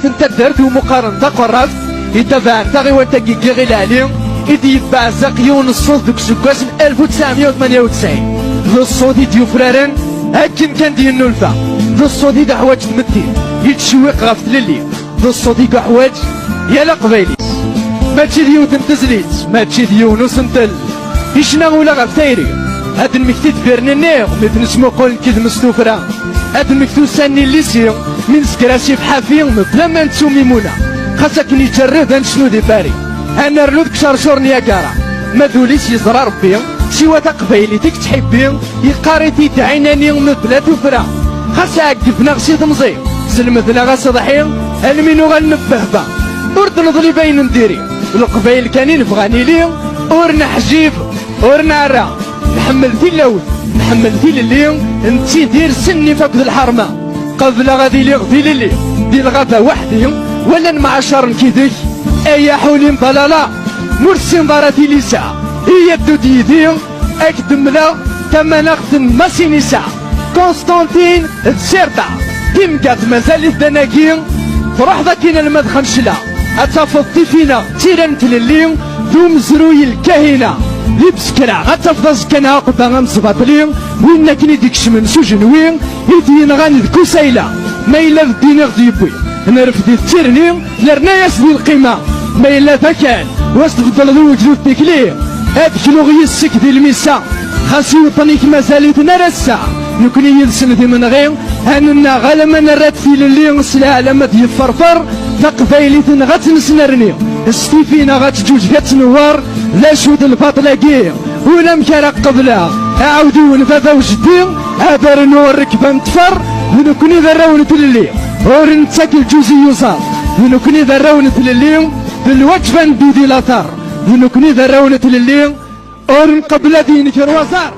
انت درت ومقارنة قررت يتبع انت غير وانت غير العليم إذ يتبع زقيون الصوت دوك سكاس 1998 ذو الصوت ديو فرارن هاكن كان ديال النلفة ذو الصوت دا حواج تمثل يتشويق غاف تللي ذو الصوت دا حواج يا لقبايليس ماشي ديو تنتزليت ماشي ديو نوسنتل يشنا ولا غاف تايري هاد المكتب بيرنينيغ مثل اسمو قول كذ مستوفرة هاد المكتوب ساني اللي سير من سكراسي بحافي مثل ما نتسو ميمونة خاصك نجرب نشنو دي باري انا رنود كشرشور نياكارا ما ذوليس يزرى ربي سوا تقبايلي تك تحبي يقاريتي تعيناني مثل تفرا خاص عقفنا غسي تمزي سلمتنا غاس ضحي المينو غنبهبا ورد نضلي باين نديري القبايل كانين فغاني لي ورنا حجيب ورنا عرا نحملتي الاول نحملتي للي انتي دير سني فقد الحرمه قبل غادي لي غدي لي دي الغابه وحدي ولا معشر كيدك اي حولي مضلالا مرسي نظارتي لسا هي الدود يدي اكدم لا تمنغت ماسيني سا كونستانتين تسيرتا كيم قات مازال الدناكي تروح ذاكينا المدخن شلا اتفضي فينا تيرنت للي دوم زروي الكاهنه يبسكرا غتفضل زكنا قبا غمصباطلي وين كني ديكش من سجنوين يدين غاني ذكو سايله ما الا الدين غدي يبوي نرفدي تيرني لرناياس ديال القيمه ما الا ذاكان واش تفضل ذو وجود تكلي هاديك لغي السك ديال الميسا خاص وطنيك مازالتنا رسا نكوني يلسن دي من غير هاننا غالما نرات في اللي نسلا علامة يفرفر تقبايلي غتنسنرني ستيفينا غتجوج كتنوار لا شود الباطلاكي ولا مكان قبلها عاودوا نفذا وجدي هذا نورك بمتفر ونكوني ذراون تللي ورنتاك الجوزي يوصل ونكوني ذراون تللي بالوجبه ندودي لاثار ونكوني ذراون تللي ورن قبل دينك الوزار